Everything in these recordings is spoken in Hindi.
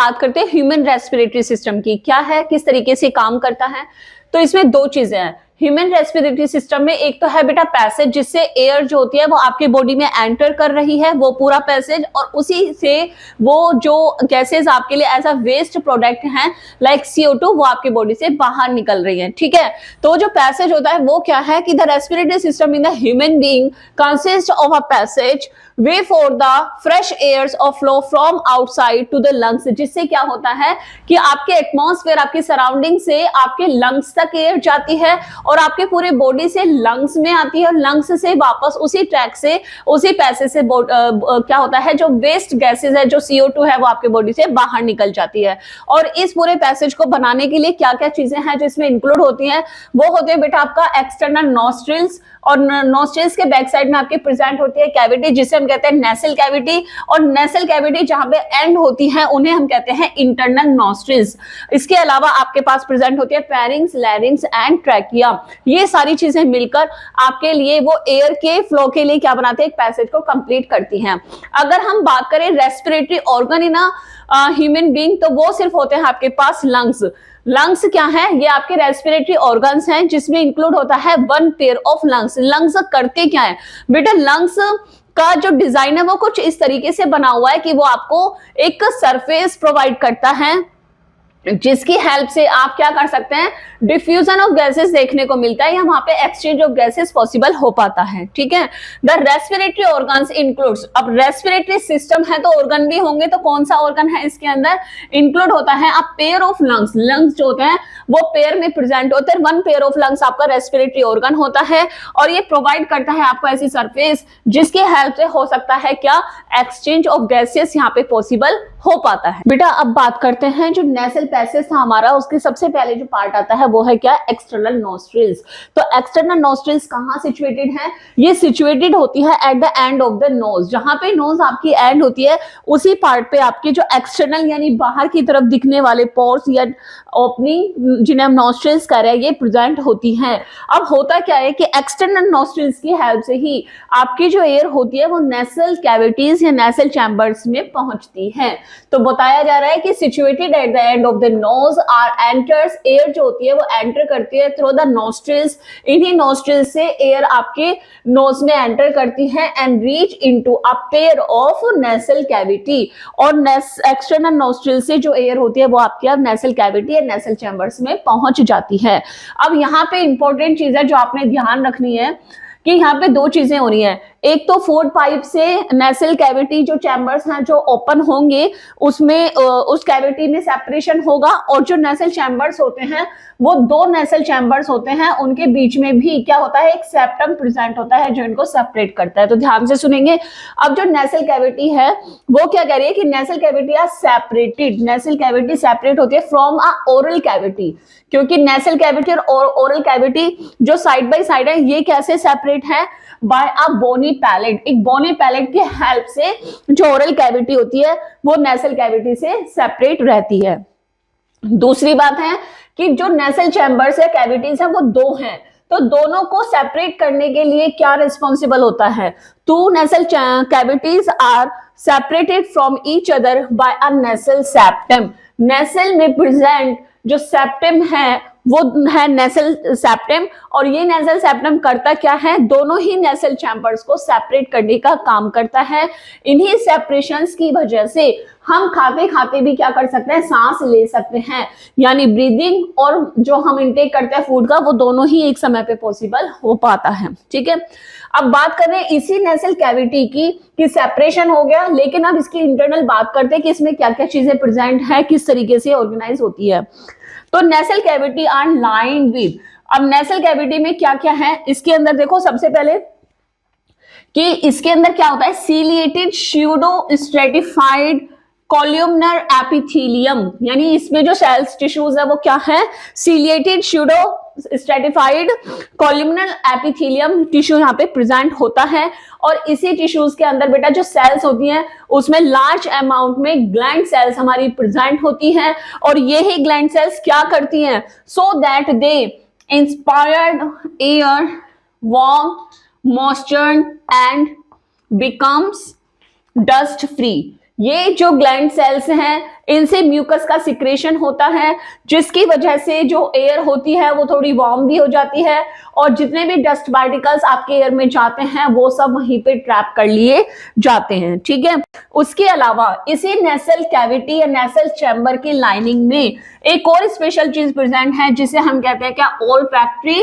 बात करते हैं ह्यूमन रेस्पिरेटरी सिस्टम की, क्या है, किस तरीके से काम करता है। तो इसमें दो चीजें हैं ह्यूमन रेस्पिरेटरी सिस्टम में। एक तो है बेटा पैसेज, जिससे एयर जो होती है वो आपके बॉडी में एंटर कर रही है, वो पूरा पैसेज, और उसी से वो जो गैसेस आपके लिए एज अ वेस्ट प्रोडक्ट हैं लाइक CO2 वो आपके बॉडी से बाहर निकल रही है, ठीक है। तो जो पैसेज होता है वो क्या है कि the respiratory system in the human being consist of a passage way for the fresh airs of flow from outside to the lungs, जिससे क्या होता है कि आपके एटमॉस्फेयर, आपकी सराउंडिंग से आपके लंग्स तक एयर जाती है और आपके पूरे बॉडी से लंग्स में आती है, और लंग्स से वापस उसी ट्रैक से, उसी पैसेज से क्या होता है, जो वेस्ट गैसेस है, जो CO2 है, वो आपके बॉडी से बाहर निकल जाती है। और इस पूरे पैसेज को बनाने के लिए क्या क्या चीजें हैं जो इसमें इंक्लूड होती हैं, वो होते हैं बेटा आपका एक्सटर्नल नॉस्ट्रिल्स, और नॉस्ट्रिल्स के बैक साइड में आपके प्रेजेंट होती है कैविटी, जिसे हम कहते हैं नेसल कैविटी, और नेसल कैविटी जहां पे एंड होती है उन्हें हम कहते हैं इंटरनल नॉस्ट्रिल्स। इसके अलावा आपके पास प्रेजेंट होती है फेरिंग्स, लैरिंग्स एंड ट्रैकिया। ये सारी चीजें मिलकर आपके लिए वो एयर के फ्लो के लिए क्या बनाते हैं, एक पैसेज को कंप्लीट करती हैं। अगर हम बात करें respiratory organ in human being, तो वो सिर्फ होते हैं आपके पास लंग्स। लंग्स क्या है, ये आपके रेस्पिरेटरी ऑर्गन्स हैं, जिसमें इंक्लूड होता है one pair of lungs. Lungs करते क्या है बेटा, लंग्स का जो डिजाइन है वो कुछ इस तरीके से बना हुआ है कि वो आपको एक सरफेस प्रोवाइड करता है, जिसकी हेल्प से आप क्या कर सकते हैं, डिफ्यूजन ऑफ गैसेस देखने को मिलता है, या वहां पे एक्सचेंज ऑफ गैसेस पॉसिबल हो पाता है, ठीक है। द रेस्पिरेटरी ऑर्गन्स इंक्लूड्स, अब रेस्पिरेटरी सिस्टम है तो ऑर्गन भी होंगे, तो कौन सा ऑर्गन है इसके अंदर, इंक्लूड होता है अ पेयर ऑफ लंग्स। लंग्स जो होते हैं वो पेयर में प्रेजेंट होते हैं, वन पेयर ऑफ लंग्स आपका रेस्पिरेटरी ऑर्गन होता है, और ये प्रोवाइड करता है आपको ऐसी सरफेस जिसकी हेल्प से हो सकता है क्या, एक्सचेंज ऑफ गैसेस यहाँ पे पॉसिबल हो पाता है। बेटा अब बात करते हैं जो नेसल पैसेज था हमारा, उसके सबसे पहले जो पार्ट आता है वो है क्या, एक्सटर्नल नोस्ट्रिल्स। तो एक्सटर्नल नोस्ट्रिल्स कहाँ सिचुएटेड है, ये सिचुएटेड होती है eight the end of the knows, जहां पे नोज आपकी एंड होती है उसी पार्ट पे आपके जो एक्सटर्नल यानी बाहर की तरफ दिखने वाले पोर्स या ओपनिंग जिन्हें हम नोस्ट्रिल्स कह रहे हैं, ये प्रेजेंट होती हैं। अब होता क्या है कि एक्सटर्नल नोस्ट्रिल्स की हेल्प से ही आपकी जो एयर होती है वो नेसल कैविटीज या नेसल चैम्बर्स में पहुंचती है। तो बताया जा रहा है कि situated at the end of the nose are enters, air जो होती है वो एंटर करती है थ्रू द नोस्ट्रिल्स, इन्हीं नोस्ट्रिल्स से एयर आपके नोज में एंटर करती है and reach into a pair of nasal cavity, और एक्सटर्नल नोस्ट्रिल से जो एयर होती है वो आपकी अब नेसल कैविटी या नेसल चैम्बर्स में पहुंच जाती है। अब यहाँ पे इंपॉर्टेंट चीज है जो आपने ध्यान रखनी है कि यहाँ पे दो चीजें हो रही हैं, एक तो फूड पाइप से नेसल कैविटी जो चैम्बर्स हैं जो ओपन होंगे उसमें उस कैविटी में सेपरेशन होगा, और जो नेसल चैम्बर्स होते हैं वो दो नेसल चैम्बर्स होते हैं, उनके बीच में भी क्या होता है, एक सेप्टम प्रेजेंट होता है जो इनको सेपरेट करता है। तो ध्यान से सुनेंगे। अब जो नेसल कैविटी है वो क्या कह रही है कि nasal cavity are separated, nasal cavity separate होती है फ्रॉम अ ओरल कैविटी, क्योंकि नेसल कैविटी और ओरल कैविटी जो साइड बाय साइड है ये कैसे सेपरेट है, बाय अ बोनी पैलेट। एक बोनी पैलेट की हेल्प से जो ओरल कैविटी होती है वो नेसल कैविटी से सेपरेट रहती है। दूसरी बात है कि जो नेसल चैम्बर्स या कैविटीज है वो दो हैं, तो दोनों को सेपरेट करने के लिए क्या रिस्पॉन्सिबल होता है, two nasal cavities are separated from each other by a nasal septum. Nasal में प्रेजेंट जो सेप्टम है वो है नेसल सेप्टम, और ये नेसल सेप्टम करता क्या है, दोनों ही नेसल चैम्बर्स को सेपरेट करने का काम करता है। इन्हीं सेपरेशंस की वजह से हम खाते खाते भी क्या कर सकते हैं, सांस ले सकते हैं, यानी ब्रीदिंग और जो हम इंटेक करते हैं फूड का वो दोनों ही एक समय पे पॉसिबल हो पाता है, ठीक है। अब बात कर रहे हैं इसी नेसल कैविटी की कि सेपरेशन हो गया, लेकिन अब इसकी इंटरनल बात करते हैं कि इसमें क्या क्या चीजें प्रेजेंट है, किस तरीके से ऑर्गेनाइज होती है। तो nasal cavity are lined with, अब नेसल कैविटी में क्या क्या है इसके अंदर देखो, सबसे पहले कि इसके अंदर क्या होता है, ciliated pseudo stratified columnar epithelium, यानी इसमें जो सेल्स टिश्यूज है वो क्या है, ciliated pseudo stratified columnar epithelium tissue यहाँ पे प्रेजेंट होता है। और इसी टिश्यूज के अंदर बेटा जो सेल्स होती हैं उसमें लार्ज अमाउंट में ग्लैंड सेल्स हमारी प्रेजेंट होती हैं, और ये ही ग्लैंड सेल्स क्या करती हैं, so that they inspired air warm moisture and becomes dust free, ये जो ग्लैंड सेल्स हैं इनसे म्यूकस का सिक्रेशन होता है, जिसकी वजह से जो एयर होती है वो थोड़ी वार्म भी हो जाती है और जितने भी डस्ट पार्टिकल्स आपके एयर में जाते हैं वो सब वहीं पे ट्रैप कर लिए जाते हैं, ठीक है। उसके अलावा इसी नेसल कैविटी या नेसल चैम्बर की लाइनिंग में एक और स्पेशल चीज प्रेजेंट है जिसे हम कहते हैं क्या, ओल्फैक्टरी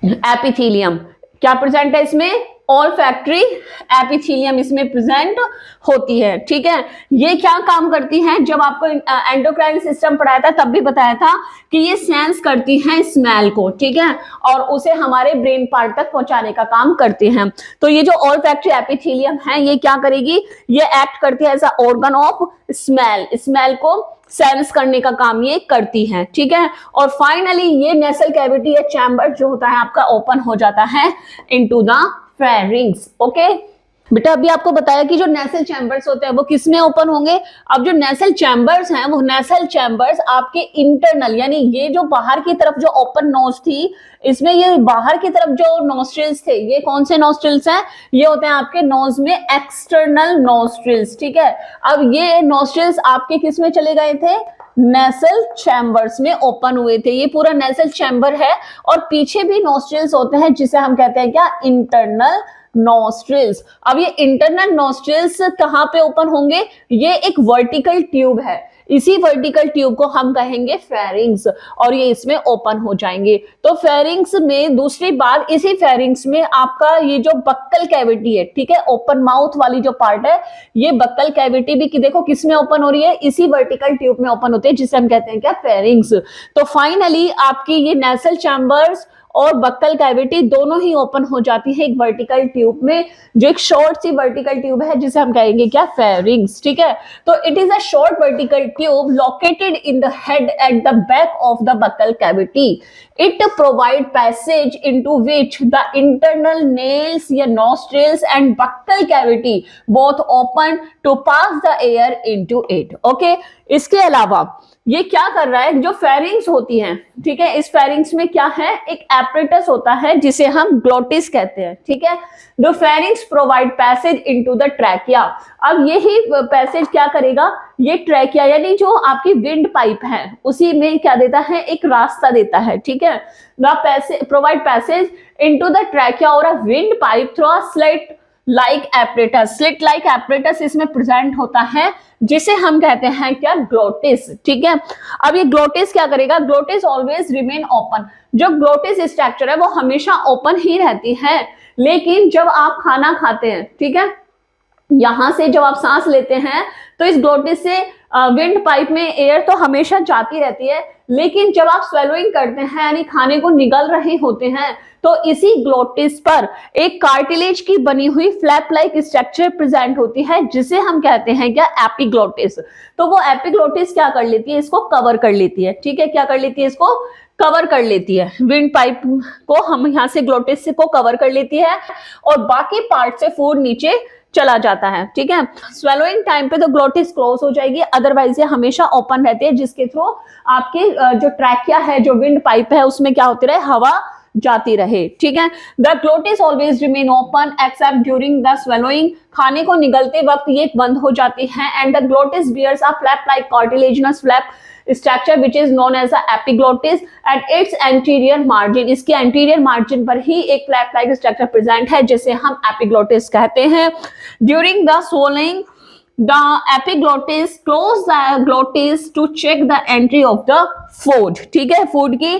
एपिथेलियम। क्या प्रेजेंट है इसमें, ओल्फैक्टरी एपिथेलियम इसमें प्रेजेंट होती है, ठीक है। ये क्या काम करती है, जब आपको एंडोक्राइन सिस्टम पढ़ाया था तब भी बताया था कि ये सेंस करती हैं स्मेल को, ठीक है, और उसे हमारे ब्रेन पार्ट तक पहुंचाने का काम करते हैं। तो ये जो ओल्फैक्टरी एपिथेलियम है ये क्या करेगी, ये एक्ट करती है as a organ of smell, smell को सेंस करने का काम ये करती है, ठीक है। और फाइनली ये नेसल कैविटी या चैम्बर जो होता है आपका ओपन हो जाता है इनटू द फेरिंग्स, ओके। बेटा अभी आपको बताया कि जो नेसल चैम्बर्स होते हैं वो किस में ओपन होंगे। अब जो नेसल चैम्बर्स हैं वो नेसल चैम्बर्स आपके इंटरनल, यानी ये जो बाहर की तरफ जो ओपन नोज थी, इसमें ये बाहर की तरफ जो नोस्ट्रिल्स थे, ये कौन से नोस्ट्रिल्स हैं, ये होते हैं आपके नोज में एक्सटर्नल नोस्ट्रिल्स, ठीक है। अब ये नोस्ट्रिल्स आपके किस में चले गए थे, नेसल चैम्बर्स में ओपन हुए थे। ये पूरा नेसल चैम्बर है और पीछे भी नोस्ट्रिल्स होते हैं जिसे हम कहते हैं क्या, इंटरनल नोस्ट्रिल्स। अब ये इंटरनल नोस्ट्रिल्स कहां पे ओपन होंगे, ये एक वर्टिकल ट्यूब है, इसी वर्टिकल ट्यूब को हम कहेंगे फेरिंग्स और ये इसमें ओपन हो जाएंगे। तो फेरिंग्स में दूसरी बात, इसी फेरिंग्स में आपका ये जो बक्कल कैविटी है, ठीक है, ओपन माउथ वाली जो पार्ट है, ये बक्कल कैविटी भी कि देखो किस में ओपन हो रही है, इसी वर्टिकल ट्यूब में ओपन होती है जिसे हम कहते हैं क्या, फेरिंग्स। तो फाइनली आपकी ये नेसल चैम्बर्स और बक्कल कैविटी दोनों ही ओपन हो जाती है एक वर्टिकल ट्यूब में, जो एक शॉर्ट सी वर्टिकल ट्यूब है जिसे हम कहेंगे क्या, फेरिंग्स, ठीक है। तो it is a short vertical tube located in the head at the back of the buccal cavity. It provide passage into which the internal nails या nostrils and buccal cavity both open to pass the air into it. Okay? इसके अलावा ये क्या कर रहा है, जो फेरिंग्स होती हैं, ठीक है, इस फेरिंग्स में क्या है, एक एपरेटस होता है जिसे हम ग्लोटिस कहते हैं, ठीक है। The pharynx provide passage into the trachea. अब यही पैसेज क्या करेगा, ये ट्रैकिया यानी जो आपकी विंड पाइप है उसी में क्या देता है, एक रास्ता देता है, ठीक है। The passage provide passage into the trachea और a wind pipe through a slit like apparatus. Slit like apparatus इसमें प्रेजेंट होता है जिसे हम कहते हैं क्या, ग्लोटिस, ठीक है। अब ये ग्लोटिस क्या करेगा, ग्लोटिस ऑलवेज रिमेन ओपन। जो ग्लोटिस स्ट्रक्चर है वो हमेशा ओपन ही रहती है, लेकिन जब आप खाना खाते हैं, ठीक है, यहां से जब आप सांस लेते हैं तो इस ग्लोटिस से विंड पाइप में एयर तो हमेशा जाती रहती है, लेकिन जब आप स्वेलोइंग करते हैं यानी खाने को निगल रहे होते हैं तो इसी ग्लोटिस पर एक कार्टिलेज की बनी हुई फ्लैप लाइक स्ट्रक्चर प्रेजेंट होती है जिसे हम कहते हैं क्या, एपिग्लोटिस। तो वो एपिग्लोटिस क्या कर लेती है, इसको कवर कर लेती है, ठीक है, क्या कर लेती है, इसको कवर कर लेती है, विंड पाइप को हम यहां से ग्लोटिस को कवर कर लेती है और बाकी पार्ट से फूड नीचे चला जाता है, ठीक है। स्वेलोइंग टाइम पे तो ग्लोटिस क्लोज हो जाएगी, अदरवाइज ये हमेशा ओपन रहती है जिसके थ्रू आपके जो ट्रैकिया है, जो विंड पाइप है, उसमें क्या होती रहे, हवा जाती रहे, ठीक है। The glottis always remain open except during the swallowing. खाने को निगलते वक्त ये बंद हो जाती है and the glottis bears a flap like cartilaginous flap structure which is known as epiglottis at its anterior margin. इसके एंटीरियर मार्जिन पर ही एक फ्लैप लाइक स्ट्रक्चर प्रेजेंट है जिसे हम एपिग्लोटिस कहते हैं। During the swallowing the epiglottis close the glottis to check the entry of the food, ठीक है, फूड की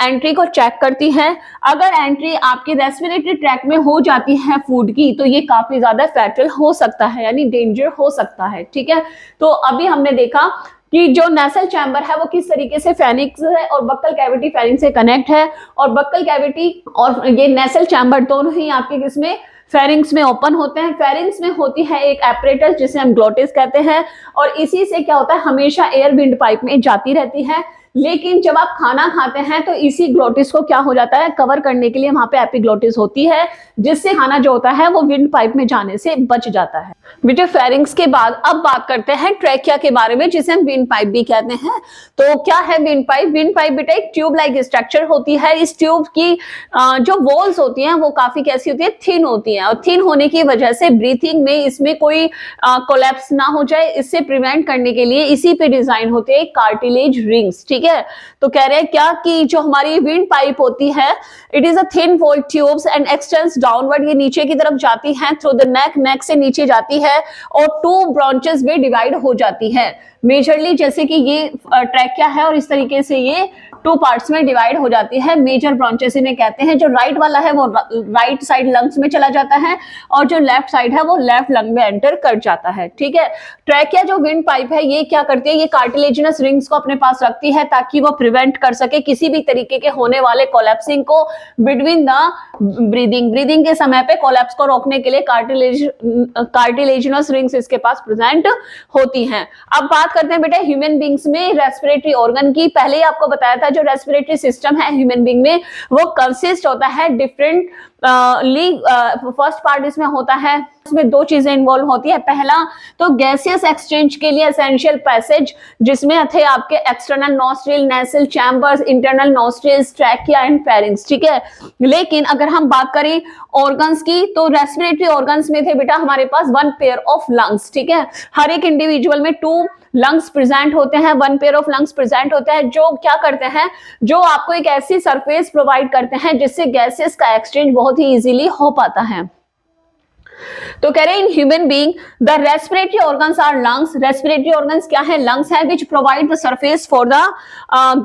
एंट्री को चेक करती है। अगर एंट्री आपके रेस्पिरेटरी ट्रैक में हो जाती है फूड की तो ये काफी ज्यादा फैटल हो सकता है, यानी डेंजर हो सकता है, ठीक है। तो अभी हमने देखा कि जो नेसल चैम्बर है वो किस तरीके से फेरिंग्स है और बक्कल कैविटी फेरिंग्स से कनेक्ट है, और बक्कल कैविटी और ये नेसल चैम्बर दोनों ही आपके किसमें, फेरिंग्स में ओपन होते हैं। फेरिंग्स में होती है एक एपरेटस जिसे हम ग्लोटिस कहते हैं और इसी से क्या होता है, हमेशा एयर विंड पाइप में जाती रहती है, लेकिन जब आप खाना खाते हैं तो इसी ग्लोटिस को क्या हो जाता है, कवर करने के लिए वहां पे एपिग्लोटिस होती है, जिससे खाना जो होता है वो विंड पाइप में जाने से बच जाता है। बेटे फेरिंग्स के बाद अब बात करते हैं ट्रैकिया के बारे में, जिसे हम विंड पाइप भी कहते हैं। तो क्या है विंड पाइप? विंड पाइप बेटा एक ट्यूब लाइक स्ट्रक्चर होती है। इस ट्यूब की जो वॉल्स होती हैं वो काफी कैसी होती है, थिन होती हैं, और थिन होने की वजह से ब्रीथिंग में इसमें कोई कोलैप्स ना हो जाए, इससे प्रिवेंट करने के लिए इसी पे डिजाइन होते हैं कार्टिलेज रिंग्स। ठीक है, तो कह रहे हैं क्या कि जो हमारी विंड पाइप होती है, it is a thin walled tubes and extends downward, ये नीचे की तरफ जाती है थ्रू द नेक, नेक से नीचे जाती है और 2 ब्रांचेस में डिवाइड हो जाती है मेजरली, जैसे कि ये ट्रैकिया है और इस तरीके से ये 2 पार्ट्स में डिवाइड हो जाती है। मेजर ब्रांचेस इन्हें कहते हैं। जो राइट वाला है वो राइट साइड लंग्स में चला जाता है और जो लेफ्ट साइड है वो लेफ्ट लंग में एंटर कर जाता है। ठीक है, ट्रैकिया जो विंड पाइप है ये क्या करती है, ये कार्टिलेजिनस रिंग्स को अपने पास रखती है ताकि वो प्रिवेंट कर सके किसी भी तरीके के होने वाले कोलैप्सिंग को बिटवीन द ब्रीदिंग के समय पे कोलैप्स को रोकने के लिए कार्टिलेजिनस रिंग्स इसके पास प्रेजेंट होती हैं। अब बात करते हैं बेटा ह्यूमन बींग्स में रेस्पिरेटरी ऑर्गन की। पहले ही आपको बताया था जो रेस्पिरेटरी सिस्टम है ह्यूमन बींग में वो कंसिस्ट होता है डिफरेंट फर्स्ट पार्ट इसमें होता है, इसमें 2 चीजें इन्वॉल्व होती है। पहला तो गैसियस एक्सचेंज के लिए एसेंशियल पैसेज, जिसमें थे आपके external nostril, nasal chambers, internal nostrils, trachea and pharynx. ठीक है, लेकिन अगर हम बात करें ऑर्गन्स की तो रेस्पिरेटरी ऑर्गन्स में थे बेटा हमारे पास 1 पेयर ऑफ लंग्स। ठीक है, हर एक इंडिविजुअल में 2 लंग्स प्रेजेंट होते हैं, 1 पेयर ऑफ लंग्स प्रेजेंट होते हैं, जो क्या करते हैं, जो आपको एक ऐसी सरफेस प्रोवाइड करते हैं जिससे गैसेस का एक्सचेंज बहुत ही इजीली हो पाता है। तो कह रहे हैं in human being the respiratory organs are lungs. Respiratory organs क्या है, लंग्स है, which provide the surface for the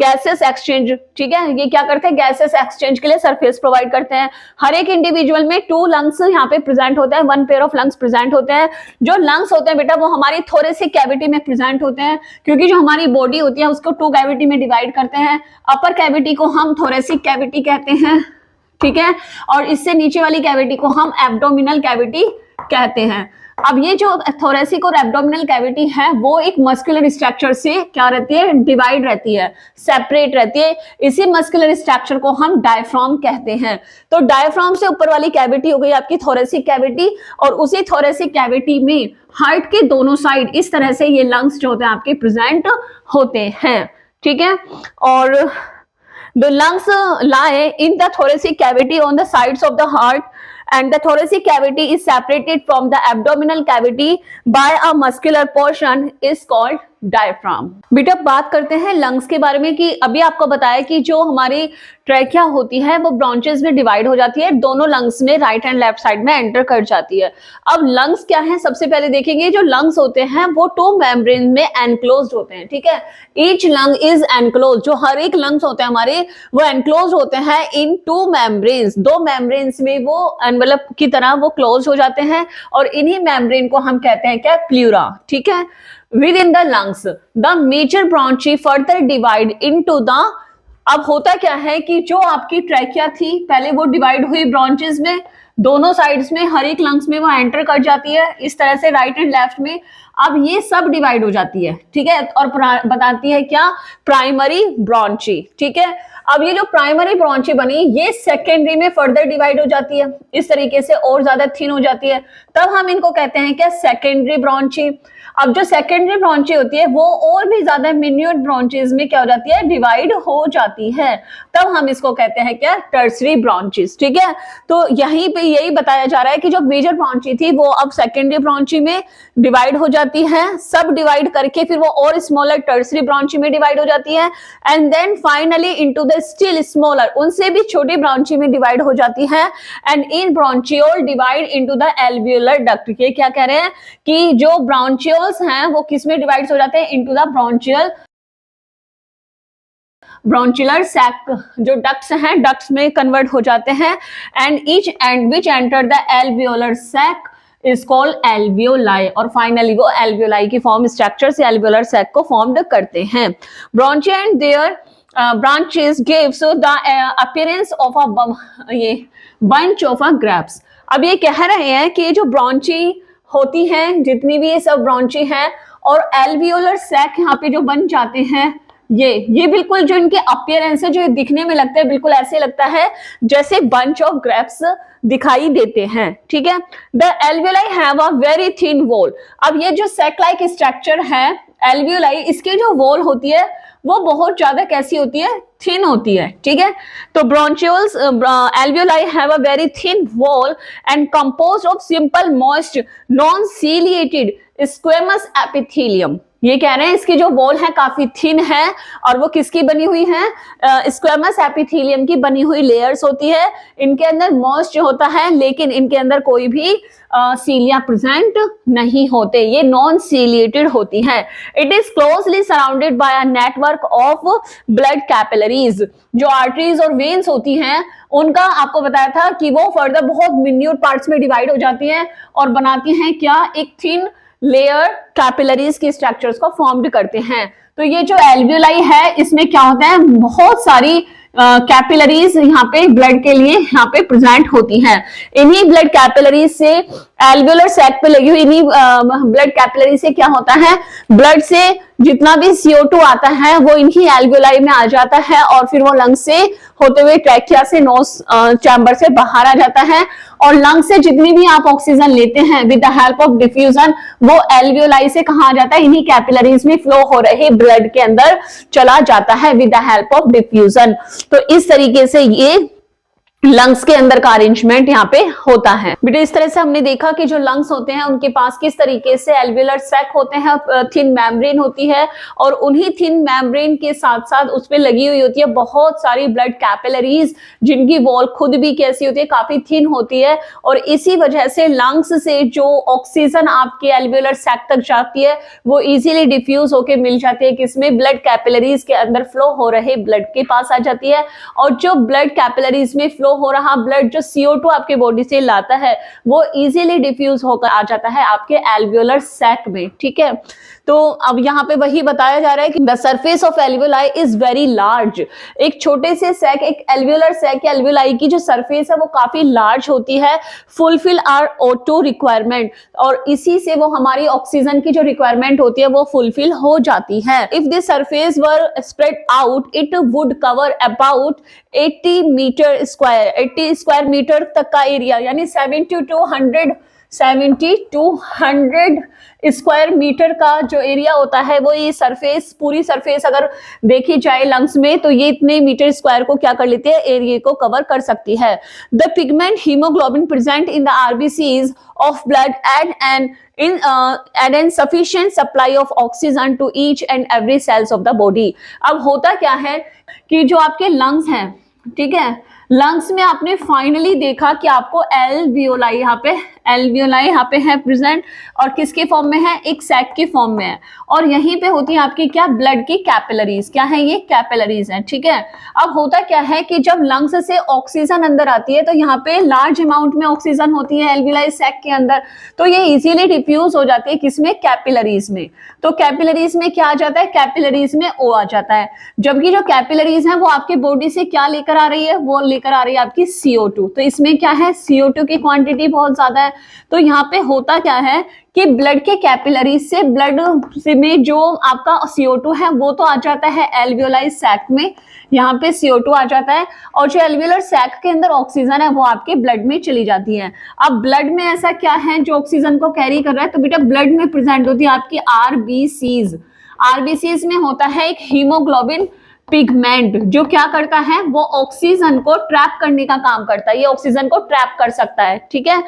gases exchange. ठीक है, ये क्या करते हैं, गैसेस एक्सचेंज के लिए सरफेस प्रोवाइड करते हैं। हर एक इंडिविजुअल में 2 लंग्स यहाँ पे प्रेजेंट होते हैं, 1 पेयर ऑफ लंग्स प्रेजेंट होते हैं। जो लंग्स होते हैं बेटा वो हमारी थोरेसिक कैविटी में प्रेजेंट होते हैं, क्योंकि जो हमारी बॉडी होती है उसको 2 कैविटी में डिवाइड करते हैं। अपर कैविटी को हम थोरेसिक कैविटी कहते हैं, ठीक है, और इससे नीचे वाली कैविटी को हम एब्डोमिनल कैविटी कहते हैं। अब ये जो थोरेसिक और एब्डोमिनल कैविटी है वो एक मस्कुलर स्ट्रक्चर से क्या रहती है, डिवाइड रहती है, सेपरेट रहती है। इसी मस्कुलर स्ट्रक्चर को हम डायफ्राम कहते हैं। तो डायफ्राम से ऊपर वाली कैविटी हो गई आपकी थोरेसिक कैविटी, और उसी थोरेसिक कैविटी में हार्ट के दोनों साइड इस तरह से ये लंग्स जो होते हैं आपके प्रेजेंट होते हैं। ठीक है, और the lungs lie in the thoracic cavity on the sides of the heart, and the thoracic cavity is separated from the abdominal cavity by a muscular portion is called diaphragm. बेटा बात करते हैं लंग्स के बारे में कि अभी आपको बताया कि जो हमारी ट्रैकिया होती है वो ब्रांचेस में डिवाइड हो जाती है, दोनों लंग्स में राइट एंड लेफ्ट साइड में एंटर कर जाती है। अब लंग्स क्या है, सबसे पहले देखेंगे जो लंग्स होते हैं वो 2 मेम्ब्रेन में एनक्लोज्ड होते हैं। ठीक है, ईच लंग इज एनक्लोज्ड, जो हर एक लंग्स होते हैं हमारे वो एनक्लोज्ड होते हैं इन 2 मेम्ब्रेन्स, 2 मेम्ब्रेन्स में वो एनवेलप की तरह वो क्लोज हो जाते हैं, और इन्हीं मेम्ब्रेन को हम कहते हैं क्या, प्लूरा। ठीक है, within the lungs the major bronchi further divide into the, अब होता क्या है कि जो आपकी ट्रैकिया थी पहले वो डिवाइड हुई ब्रांचेस में, दोनों साइड्स में, हर एक लंग्स में वो एंटर कर जाती है इस तरह से राइट एंड लेफ्ट में। अब ये सब डिवाइड हो जाती है, ठीक है, और बताती है क्या, प्राइमरी ब्रांची। ठीक है, अब ये जो प्राइमरी ब्रांची बनी ये सेकेंडरी में फर्दर डिवाइड हो जाती है इस तरीके से, और ज्यादा थिन हो जाती है, तब हम इनको कहते हैं क्या, सेकेंडरी ब्रांची। अब जो सेकेंडरी ब्रांची होती है वो और भी ज्यादा मिन्यूट ब्रांचेस में क्या हो जाती है, डिवाइड हो जाती है, तब हम इसको कहते हैं क्या, टर्सरी ब्रांचेस। ठीक है, तो यहीं पे यही बताया जा रहा है कि जो मेजर ब्रांची थी वो अब सेकेंडरी ब्रांची में डिवाइड हो जाती है, सब डिवाइड करके फिर वो और स्मॉलर टर्सरी ब्रांची में डिवाइड हो जाती है, and then finally into the still smaller, उनसे भी छोटी ब्रांची में डिवाइड हो जाती है, and in bronchiole divide into the alveolar duct. ये क्या कह रहे हैं कि जो ब्रांचियोल्स हैं वो किस में डिवाइड हो जाते हैं, इनटू द ब्रांचियुलर सैक, जो डक्ट्स हैं डक्ट्स में कन्वर्ट हो जाते हैं, and each end which enter the alveolar sac is called alveoli, और फाइनली वो एल्वियोलाई की फॉर्म स्ट्रक्चर से एल्वियोलर सैक को फॉर्म्ड करते हैं। Bronchi and their branches gives the appearance of a bunch of grapes। अब ये कह रहे हैं कि जो ब्रांची होती हैं जितनी भी ये सब ब्रांची हैं और एल्वियोलर सैक यहाँ पे जो बन जाते हैं, ये बिल्कुल जो इनके अपीयरेंस है, जो दिखने में लगता है, बिल्कुल ऐसे लगता है जैसे बंच ऑफ ग्रेप्स दिखाई देते हैं, ठीक है। The alveoli have a very thin wall. अब ये जो सैक लाइक स्ट्रक्चर है एल्वियोलाई, इसकी जो वॉल होती है वो बहुत ज्यादा कैसी होती है, थिन होती है, ठीक है। तो bronchioles alveoli have a very thin wall and composed of simple moist non ciliated squamous epithelium. ये कह रहे हैं इसकी जो वॉल है काफी थिन है और वो किसकी बनी हुई है, स्क्वेमस एपिथेलियम की बनी हुई लेयर्स होती है। इनके अंदर मॉइस्ट होता है लेकिन इनके अंदर कोई भी सीलिया प्रेजेंट नहीं होते, ये नॉन सीलिएटेड होती है। It is closely surrounded by a network of blood capillaries. जो आर्टरीज और वेन्स होती हैं उनका आपको बताया था कि वो फर्दर बहुत मिन्यूट पार्ट्स में डिवाइड हो जाती हैं और बनाती हैं क्या, एक थिन लेयर कैपिलरीज के स्ट्रक्चर्स को फॉर्म्ड करते हैं। तो ये जो एल्वियोलाई है इसमें क्या होता है, बहुत सारी कैपिलरीज यहाँ पे ब्लड के लिए यहाँ पे प्रेजेंट होती हैं। इन्हीं ब्लड कैपिलरीज से एल्वियोलर सैक पे लगी हुई इन्हीं ब्लड कैपिलरी से क्या होता है, ब्लड से जितना भी CO2 आता है वो इन्हीं एल्वियोलाई में आ जाता है और फिर वो लंग से होते हुए ट्रैकिया से नोज चैम्बर से बाहर आ जाता है और लंग से जितनी भी आप ऑक्सीजन लेते हैं with the help of diffusion वो एल्वियोलाई से कहा जाता है, इन्हीं कैपिलरीज में फ्लो हो रहे ब्लड के अंदर चला जाता है with the help of diffusion. तो इस तरीके से ये लंग्स के अंदर का अरेंजमेंट यहाँ पे होता है। बेटा इस तरह से हमने देखा कि जो लंग्स होते हैं उनके पास किस तरीके से एल्वियोलर सैक होते हैं, थिन मेम्ब्रेन होती है और उन्हीं थिन मेम्ब्रेन के साथ साथ उस पे लगी हुई होती है बहुत सारी ब्लड कैपिलरीज जिनकी वॉल खुद भी कैसी होती है, काफी थिन होती है और इसी वजह से लंग्स से जो ऑक्सीजन आपके एल्वियोलर सैक तक जाती है वो इजीली डिफ्यूज होके मिल जाती है, किसमें, ब्लड कैपिलरीज के अंदर फ्लो हो रहे ब्लड के पास आ जाती है। और जो ब्लड कैपिलरीज में फ्लो हो रहा ब्लड जो CO2 आपके बॉडी से लाता है वो इजीली डिफ्यूज होकर आ जाता है आपके एल्वियोलर सैक में, ठीक है। तो अब यहाँ पे वही बताया जा रहा है कि the surface of alveoli is very large. एक छोटे से सैक, एक एल्वियोलर सैक या एल्वियोलाई की जो सरफेस है वो काफी लार्ज होती है, फुलफिल आवर O2 रिक्वायरमेंट, और इसी से वो हमारी ऑक्सीजन की जो रिक्वायरमेंट होती है वो फुलफिल हो जाती है। If this surface were spread out it would cover about 80 metre square, 80 square metre तक का एरिया, यानी 70 to 100 स्क्वायर मीटर का जो एरिया होता है वो ये सरफेस, पूरी सरफेस अगर देखी जाए लंग्स में तो ये इतने मीटर स्क्वायर को क्या कर लेती है, एरिया को कवर कर सकती है। The pigment haemoglobin present in the RBCs of blood and sufficient supply of oxygen to each and every cells of the body। अब होता क्या है कि जो आपके लंग्स हैं, ठीक है, लंग्स में आपने फाइनली देखा कि आपको एल्वियोलाई यहाँ पे है प्रेजेंट और किसके फॉर्म में है, एक सैक के फॉर्म में है और यहीं पे होती है आपकी क्या, ब्लड की कैपिलरीज। क्या है ये, कैपिलरीज हैं, ठीक है। अब होता क्या है कि जब लंग्स से ऑक्सीजन अंदर आती है तो यहाँ पे लार्ज अमाउंट में ऑक्सीजन होती है एल्वियोलाई सैक के अंदर, तो ये इजीली डिफ्यूज हो जाती है किसमें, कैपिलरीज में। तो कैपिलरीज में क्या आ जाता है, कैपिलरीज में O आ जाता है, जबकि जो कैपिलरीज है वो आपके बॉडी से क्या लेकर आ रही है, वो लेकर आ रही है आपकी CO2। तो इसमें क्या है, CO2 की क्वांटिटी बहुत ज्यादा है। तो यहाँ पे होता क्या है कि ब्लड के कैपिलरीज से ब्लड में जो आपका CO2 है वो तो आ जाता है एल्वियोलाई सैक में, यहाँ पे CO2 आ जाता है और जो एल्वियोलर सैक के अंदर ऑक्सीजन है वो आपके ब्लड में चली जाती है। अब ब्लड में ऐसा क्या है जो ऑक्सीजन को कैरी कर रहा है, तो बेटा ब्लड में प्रेजेंट होती है आपकी RBCs में होता है एक हीमोग्लोबिन पिगमेंट जो क्या करता है, वो ऑक्सीजन को ट्रैप करने का काम करता है, ये ऑक्सीजन को ट्रैप कर सकता है, ठीक है।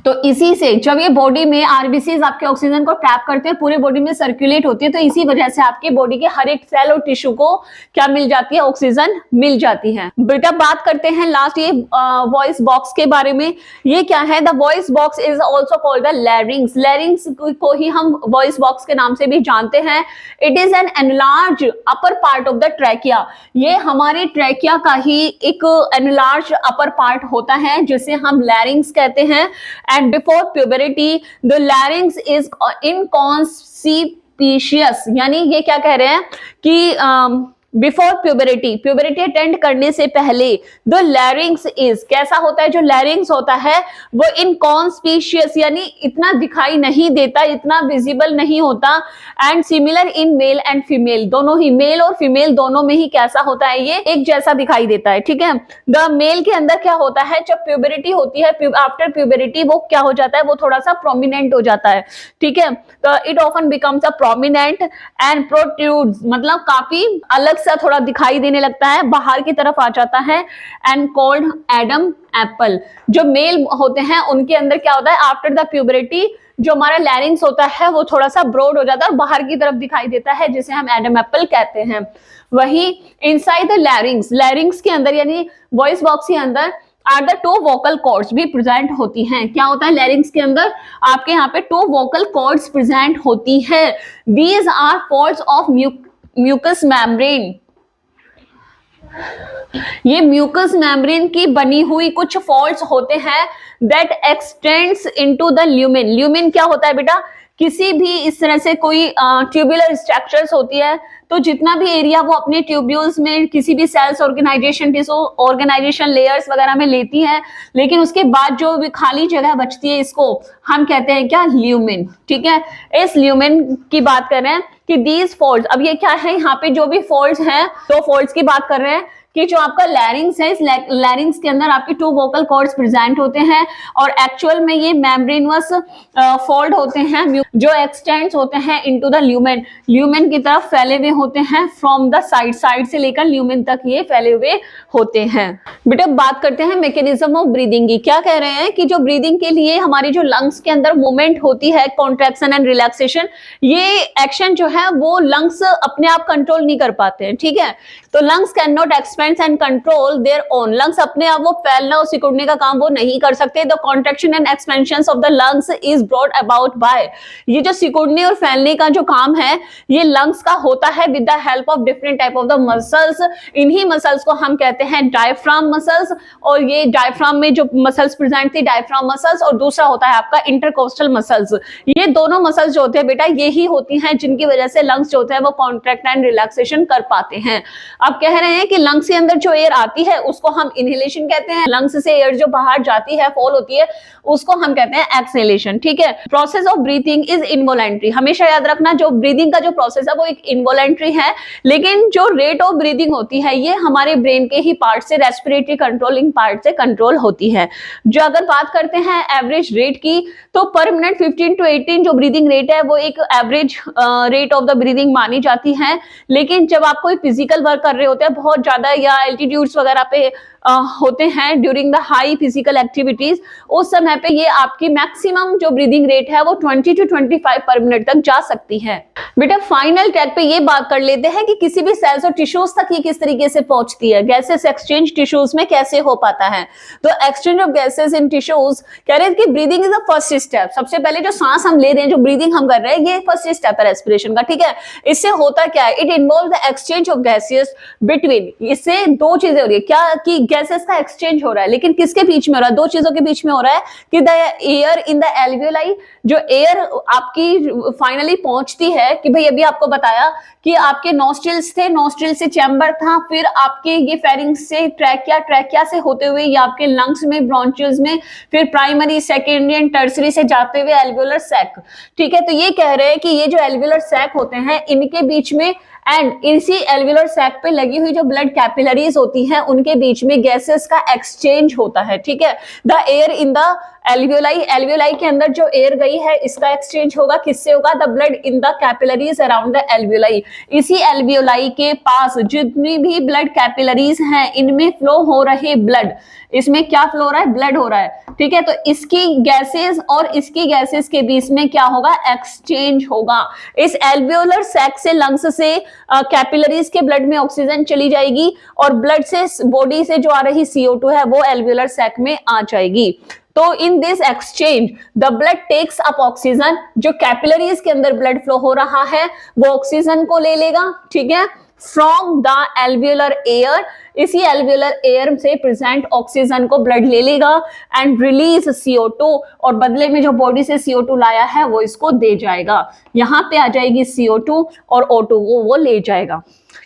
तो इसी से जब ये बॉडी में RBCs आपके ऑक्सीजन को ट्रैप करते हैं, पूरे बॉडी में सर्कुलेट होती है, तो इसी वजह से आपकी बॉडी के हर एक सेल और टिश्यू को क्या मिल जाती है, ऑक्सीजन मिल जाती है। बेटा बात करते हैं लास्ट ये वॉइस बॉक्स के बारे में। ये क्या है, the voice box is also called the larynx. लैरिंग्स को ही हम वॉइस बॉक्स के नाम से भी जानते हैं। It is an enlarge upper part of the trachea. ये हमारे ट्रैकिया का ही एक एनलार्ज अपर पार्ट होता है जिसे हम लैरिंग्स कहते हैं। And before puberty, the larynx is inconspicuous, यानी ये क्या कह रहे हैं कि बिफोर प्यूबरिटी, प्यूबरिटी अटेंड करने से पहले द लैरिंग्स इज, कैसा होता है जो लैरिंग्स होता है वो इनकॉन्स्पिशियस, यानी इतना दिखाई नहीं देता, इतना विजिबल नहीं होता, and similar in male and female, दोनों ही मेल और फीमेल दोनों में ही कैसा होता है, ये एक जैसा दिखाई देता है, ठीक है। द मेल के अंदर क्या होता है, जब प्यूबरिटी होती है, आफ्टर प्यूबरिटी वो क्या हो जाता है, वो थोड़ा सा प्रोमिनेंट हो जाता है, ठीक है। तो it often becomes a prominent and protrudes, मतलब काफी अलग सा थोड़ा दिखाई देने लगता है, बाहर की तरफ आ जाता है, एंड कॉल्ड एडम एप्पल। जो मेल होते हैं उनके अंदर क्या होता है, आफ्टर द प्यूबरिटी जो हमारा लैरिंग्स होता है वो थोड़ा सा ब्रॉड हो जाता है और बाहर की तरफ दिखाई देता है, जिसे हम एडम एप्पल कहते हैं। वही इनसाइड द लैरिंग्स, लैरिंग्स के अंदर यानी वॉइस बॉक्स के अंदर आर द 2 वोकल कॉर्ड्स भी प्रेजेंट होती हैं। क्या होता है लैरिंग्स के अंदर, आपके यहाँ पे 2 वोकल कॉर्ड्स प्रेजेंट होती है। These are folds of mucus membrane, ये म्यूकस मेम्ब्रेन की बनी हुई कुछ फोल्ड्स होते हैं that extends into the lumen. Lumen क्या होता है बेटा, किसी भी इस तरह से कोई ट्यूबुलर स्ट्रक्चर्स होती है तो जितना भी एरिया वो अपने ट्यूब्यूल्स में किसी भी सेल्स ऑर्गेनाइजेशन ऑर्गेनाइजेशन लेयर्स वगैरह में लेती है, लेकिन उसके बाद जो भी खाली जगह बचती है इसको हम कहते हैं क्या, ल्यूमेन, ठीक है। इस ल्यूमेन की बात कर रहे हैं कि दीज फोल्ड्स, अब ये क्या है, यहाँ पे जो भी फोल्ड्स हैं, 2 फोल्ड्स की बात कर रहे हैं कि जो आपका लैरिंग्स है, इस लैरिंग्स के अंदर आपके 2 वोकल कॉर्ड्स प्रेजेंट होते हैं और एक्चुअल में ये मेम्ब्रेनस फोल्ड होते हैं जो एक्सटेंड्स होते हैं इनटू द ल्यूमेन, ल्यूमेन की तरफ फैले हुए होते हैं, फ्रॉम द साइड, साइड से लेकर ल्यूमेन तक ये फैले हुए होते हैं। बेटा बात करते हैं मैकेनिज्म ऑफ ब्रीदिंग की। क्या कह रहे हैं कि जो ब्रीदिंग के लिए हमारी जो लंग्स के अंदर मूवमेंट होती है, कॉन्ट्रैक्शन एंड रिलैक्सेशन, ये एक्शन जो है वो लंग्स अपने आप कंट्रोल नहीं कर पाते हैं, ठीक है। तो lungs can not expand and control their own, lungs अपने आप वो फैलना और सिकुड़ने का काम वो नहीं कर सकते। The contraction and expansion of the lungs is brought about by, ये जो सिकुड़ने और फैलने का जो काम है ये लंग्स का होता है with the help of different type of the muscles. इन्हीं मसल्स को हम कहते हैं डायफ्राम मसल्स, और ये डायफ्राम में जो मसल्स प्रेजेंट थी, डायफ्राम मसल्स, और दूसरा होता है आपका इंटरकोस्टल मसल्स। ये दोनों मसल्स जो होते हैं बेटा ये ही होती हैं जिनकी वजह से लंग्स जो होते हैं वो कॉन्ट्रैक्ट एंड रिलैक्सेशन कर पाते हैं। अब कह रहे हैं कि लंग्स के अंदर जो एयर आती है उसको हम इनहेलेशन कहते हैं, लंग्स से एयर जो बाहर जाती है, फॉल होती है, उसको हम कहते हैं एक्सहेलेशन, ठीक है। Process of breathing is involuntary, हमेशा याद रखना जो ब्रीदिंग का जो प्रोसेस है वो एक इनवॉलेंट्री है, लेकिन जो रेट ऑफ ब्रीदिंग होती है ये हमारे ब्रेन के ही पार्ट से, रेस्पिरेटरी कंट्रोलिंग पार्ट से कंट्रोल होती है। जो अगर बात करते हैं एवरेज रेट की, तो पर मिनट 15 to 18 जो ब्रीदिंग रेट है वो एक average rate of the breathing मानी जाती है। लेकिन जब आप कोई फिजिकल वर्क कर रहे होते हैं बहुत ज्यादा या एल्टीट्यूड्स वगैरह पे होते हैं during the high physical activities, उस समय पे ये आपकी मैक्सिमम जो ब्रीदिंग रेट है वो 20 to 25 पर मिनट तक जा सकती है। बेटा फाइनल टैग पे ये बात कर लेते हैं कि किसी भी सेल्स और टिश्यूज तक ये किस तरीके से पहुंचती है, गैसेस एक्सचेंज टिश्यूज में कैसे हो पाता है। तो exchange of gases in tissues, कह रहे हैं कि breathing is the first step, सबसे पहले जो सांस हम ले रहे हैं, जो ब्रीदिंग हम कर रहे हैं, ये फर्स्ट स्टेप है रेस्पिरेशन का, ठीक है। इससे होता क्या है, it involve the exchange of gases between, इससे 2 चीजें हो रही है, क्या कि गैसेस का एक्सचेंज हो रहा है, लेकिन किसके बीच में हो रहा है, 2 चीजों के बीच में हो रहा है कि the air in the alveoli, जो एयर आपकी फाइनली पहुंचती है, कि भाई अभी आपको बताया कि आपके नॉस्ट्रिल्स थे, नॉस्ट्रिल से चैम्बर था, फिर आपके ये फेरिंग्स से ट्रैकिया, ट्रैकिया से होते हुए ये आपके लंग्स में, ब्रोंचियल्स में, फिर प्राइमरी, सेकेंडरी एंड टर्सरी से जाते हुए एल्वियोलर सैक, ठीक है। तो ये कह रहे हैं कि ये जो एल्वियोलर सैक होते हैं इनके बीच में एंड इसी एल्वियोलर सैक पे लगी हुई जो ब्लड कैपिलरीज होती हैं उनके बीच में गैसेस का एक्सचेंज होता है, ठीक है। The air in the alveoli, alveoli के अंदर जो एयर गई है इसका एक्सचेंज होगा, किससे होगा, the blood in the capillaries around the alveoli, इसी एल्वियोलाई के पास जितनी भी ब्लड कैपिलरीज हैं इनमें फ्लो हो रहे ब्लड, इसमें क्या फ्लो हो रहा है, ब्लड हो रहा है, ठीक है। तो इसकी गैसेस और इसकी गैसेस के बीच में क्या होगा, एक्सचेंज होगा। इस एल्वियोलर सैक से लंग्स से कैपिलरीज के ब्लड में ऑक्सीजन चली जाएगी और ब्लड से बॉडी से जो आ रही CO2 है वो एल्वियोलर सैक में आ जाएगी। तो in this exchange the blood takes up oxygen, जो कैपिलरीज के अंदर ब्लड फ्लो हो रहा है वो ऑक्सीजन को ले लेगा, ठीक है। फ्रॉम द एल्वियोलर एयर, इसी एल्वियोलर एयर से प्रेजेंट ऑक्सीजन को ब्लड ले लेगा एंड रिलीज CO2, और बदले में जो बॉडी से CO2 लाया है वो इसको दे जाएगा। यहाँ पे आ जाएगी CO2 और O2 वो ले जाएगा।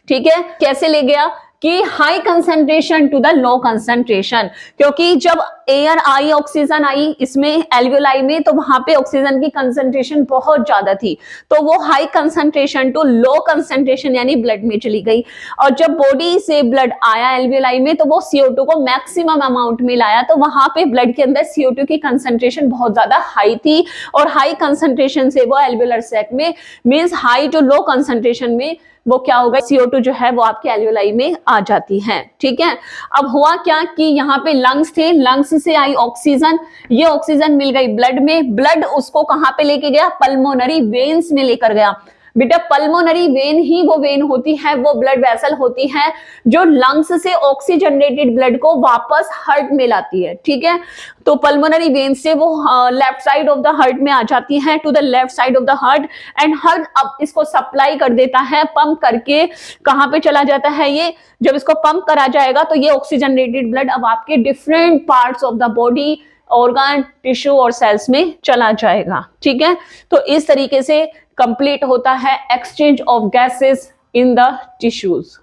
ठीक है, कैसे ले गया कि high concentration to the low concentration, क्योंकि जब एयर आई, ऑक्सीजन आई इसमें एल्वियोलाई में, तो वहां पे ऑक्सीजन की कंसंट्रेशन बहुत ज्यादा थी, तो वो high concentration to low concentration यानी ब्लड में चली गई। और जब बॉडी से ब्लड आया एल्वियोलाई में, तो वो CO2 को मैक्सिमम अमाउंट में लाया, तो वहां पे ब्लड के अंदर CO2 की कंसंट्रेशन बहुत ज्यादा हाई थी, और हाई कंसंट्रेशन से वो एल्वियोलर सैक में, means high to low concentration में वो क्या होगा, CO2 जो है वो आपके एल्वियोलाई में आ जाती है। ठीक है, अब हुआ क्या कि यहाँ पे लंग्स थे, लंग्स से आई ऑक्सीजन, ये ऑक्सीजन मिल गई ब्लड में, ब्लड उसको कहाँ पे लेके गया, पल्मोनरी वेन्स में लेकर गया। बेटा पल्मोनरी वेन ही वो वेन होती है, वो ब्लड वेसल होती है जो लंग्स से ऑक्सीजनेटेड ब्लड को वापस हार्ट में लाती है। ठीक है, तो पल्मोनरी वेन से वो left side of the heart में आ जाती है, to the left side of the heart, and heart अब इसको सप्लाई कर देता है, पंप करके कहाँ पे चला जाता है ये, जब इसको पंप करा जाएगा तो ये ऑक्सीजनेटेड ब्लड अब आपके different parts of the body, organ, tissue और सेल्स में चला जाएगा। ठीक है, तो इस तरीके से कंप्लीट होता है exchange of gases in the tissues.